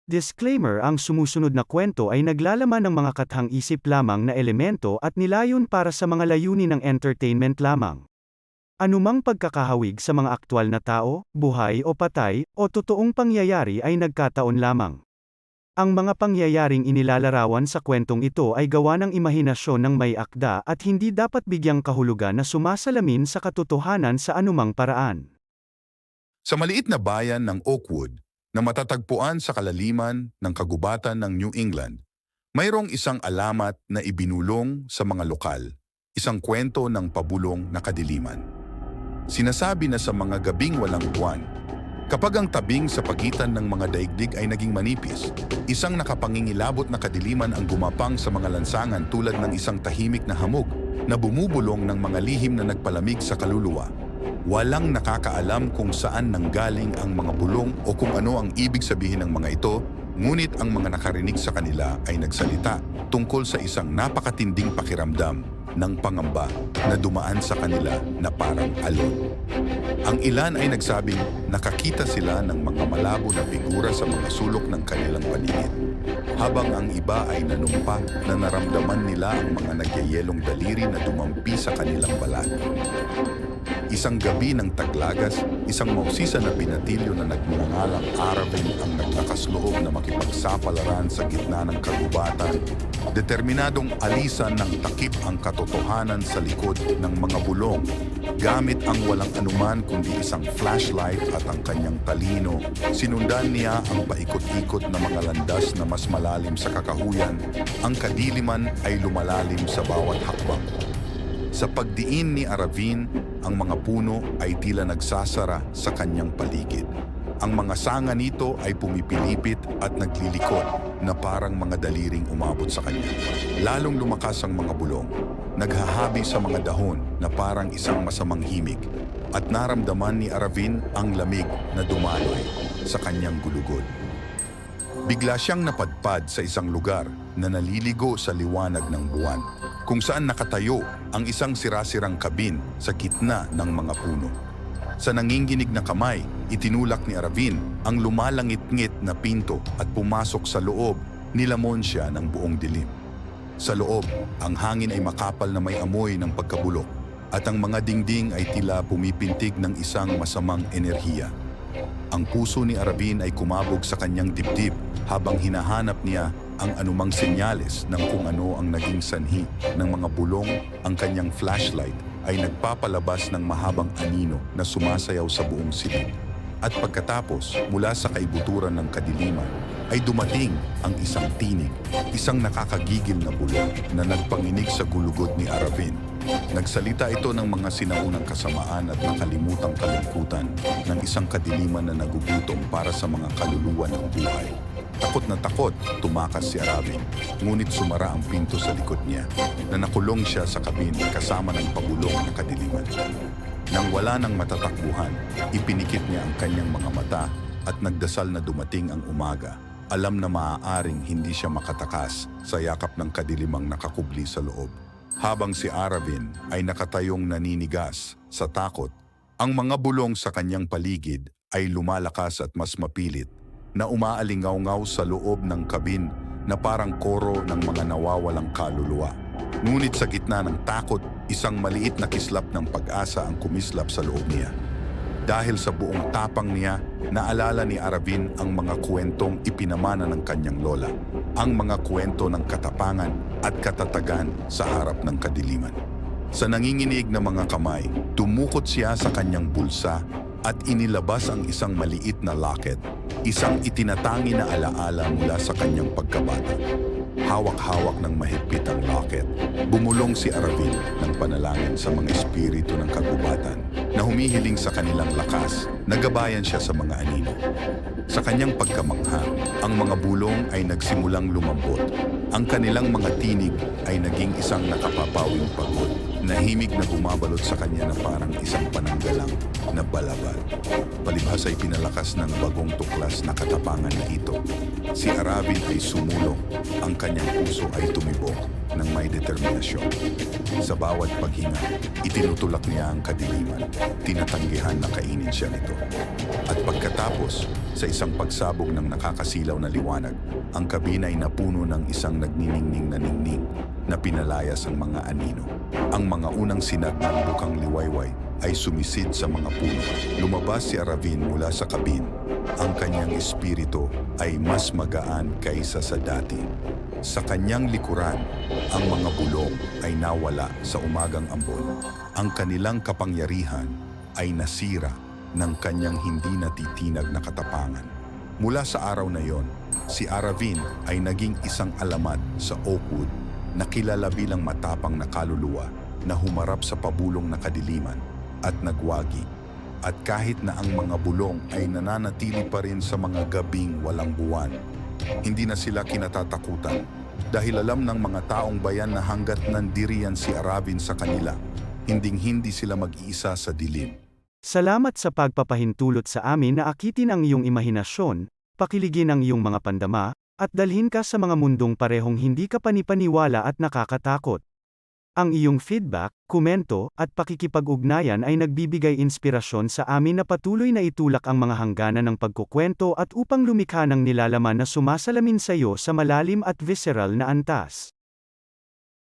Disclaimer: ang sumusunod na kwento ay naglalaman ng mga kathang-isip lamang na elemento at nilayon para sa mga layunin ng entertainment lamang. Anumang pagkakahawig sa mga aktwal na tao, buhay o patay, o totoong pangyayari ay nagkataon lamang. Ang mga pangyayaring inilalarawan sa kwentong ito ay gawa ng imahinasyon ng may akda at hindi dapat bigyang kahulugan na sumasalamin sa katotohanan sa anumang paraan. Sa maliit na bayan ng Oakwood, na matatagpuan sa kalaliman ng kagubatan ng New England, mayroong isang alamat na ibinulong sa mga lokal, isang kwento ng pabulong na kadiliman. Sinasabi na sa mga gabing walang buwan, kapag ang tabing sa pagitan ng mga daigdig ay naging manipis, isang nakapangingilabot na kadiliman ang gumapang sa mga lansangan tulad ng isang tahimik na hamog na bumubulong ng mga lihim na nagpalamig sa kaluluwa. Walang nakakaalam kung saan nanggaling ang mga bulong o kung ano ang ibig sabihin ng mga ito, ngunit ang mga nakarinig sa kanila ay nagsalita tungkol sa isang napakatinding pakiramdam ng pangamba na dumaan sa kanila na parang alon. Ang ilan ay nagsabing nakakita sila ng mga malabo na figura sa mga sulok ng kanilang paligid, habang ang iba ay nanumpa na naramdaman nila ang mga nagyayelong daliri na dumampi sa kanilang balat. Isang gabi ng taglagas, isang mausisa na binatilyo na nagmungalang Aravin ang naglakas loob na makipagsapalaran sa gitna ng kagubatan, determinadong alisan ng takip ang katotohanan sa likod ng mga bulong, gamit ang walang anuman kundi isang flashlight at ang kanyang talino. Sinundan niya ang paikot-ikot na mga landas na mas malalim sa kakahuyan, ang kadiliman ay lumalalim sa bawat hakbang. Sa pagdiin ni Aravin, ang mga puno ay tila nagsasara sa kanyang paligid. Ang mga sanga nito ay pumipilipit at naglilikod na parang mga daliring umabot sa kanya. Lalong lumakas ang mga bulong, naghahabi sa mga dahon na parang isang masamang himig, at naramdaman ni Aravin ang lamig na dumaloy sa kanyang gulugod. Bigla siyang napadpad sa isang lugar na naliligo sa liwanag ng buwan, kung saan nakatayo ang isang sirasirang kabin sa gitna ng mga puno. Sa nanginginig na kamay, itinulak ni Aravin ang lumalangit-ngit na pinto at pumasok sa loob, nilamon siya ng buong dilim. Sa loob, ang hangin ay makapal na may amoy ng pagkabulok at ang mga dingding ay tila pumipintig ng isang masamang enerhiya. Ang puso ni Aravin ay kumabog sa kanyang dibdib habang hinahanap niya ang anumang senyales ng kung ano ang naging sanhi ng mga bulong. Ang kanyang flashlight ay nagpapalabas ng mahabang anino na sumasayaw sa buong silid. At pagkatapos, mula sa kaibuturan ng kadiliman, ay dumating ang isang tinig, isang nakakagigil na bulong na nagpanginig sa gulugod ni Aravin. Nagsalita ito ng mga sinaunang kasamaan at nakalimutang kalungkutan ng isang kadiliman na nagugutom para sa mga kaluluwa ng buhay. Takot na takot, tumakas si Aravin, ngunit sumara ang pinto sa likod niya, na nakulong siya sa kabin kasama ng pabulong na kadiliman. Nang wala ng matatakbuhan, ipinikit niya ang kanyang mga mata at nagdasal na dumating ang umaga. Alam na maaaring hindi siya makatakas sa yakap ng kadilimang nakakubli sa loob. Habang si Aravin ay nakatayong naninigas sa takot, ang mga bulong sa kanyang paligid ay lumalakas at mas mapilit, na umaalingaw-ngaw sa loob ng kabin na parang koro ng mga nawawalang kaluluwa. Ngunit sa gitna ng takot, isang maliit na kislap ng pag-asa ang kumislap sa loob niya. Dahil sa buong tapang niya, naalala ni Aravin ang mga kwentong ipinamana ng kanyang lola, ang mga kwento ng katapangan at katatagan sa harap ng kadiliman. Sa nanginginig na mga kamay, tumukot siya sa kanyang bulsa at inilabas ang isang maliit na locket, isang itinatangi na alaala mula sa kanyang pagkabata. Hawak-hawak ng mahigpit ang locket, bumulong si Aravin ng panalangin sa mga espiritu ng kagubatan na humihiling sa kanilang lakas, nagabayan siya sa mga anino. Sa kanyang pagkamangha, ang mga bulong ay nagsimulang lumambot. Ang kanilang mga tinig ay naging isang nakapapawing pagod, na himig na bumabalot sa kanya na parang isang pananggalang na balabal. Palibhas ay pinalakas ng bagong tuklas na katapangan na ito. Si Aravin ay sumulong, ang kanyang puso ay tumibok ng may determinasyon. Sa bawat paghinga, itinutulak niya ang kadiliman, tinatanggihan na kainin siya nito. At pagkatapos, sa isang pagsabog ng nakakasilaw na liwanag, ang kabina ay napuno ng isang nagniningning na ningning na pinalayas ang mga anino. Ang mga unang sinag ng bukang liwayway ay sumisid sa mga puno. Lumabas si Aravin mula sa kabin. Ang kanyang espiritu ay mas magaan kaysa sa dati. Sa kanyang likuran, ang mga bulong ay nawala sa umagang ambon. Ang kanilang kapangyarihan ay nasira ng kanyang hindi natitinag na katapangan. Mula sa araw na yon, si Aravin ay naging isang alamat sa Oakwood na kilala bilang matapang na kaluluwa na humarap sa pabulong na kadiliman at nagwagi. At kahit na ang mga bulong ay nananatili pa rin sa mga gabing walang buwan, hindi na sila kinatatakutan dahil alam ng mga taong bayan na hanggat nandiriyan si Aravin sa kanila, hinding-hindi sila mag-iisa sa dilim. Salamat sa pagpapahintulot sa amin na akitin ang iyong imahinasyon, pakiligin ang iyong mga pandama, at dalhin ka sa mga mundong parehong hindi ka panipaniwala at nakakatakot. Ang iyong feedback, komento, at pakikipag-ugnayan ay nagbibigay inspirasyon sa amin na patuloy na itulak ang mga hangganan ng pagkukwento at upang lumikha ng nilalaman na sumasalamin sa iyo sa malalim at visceral na antas.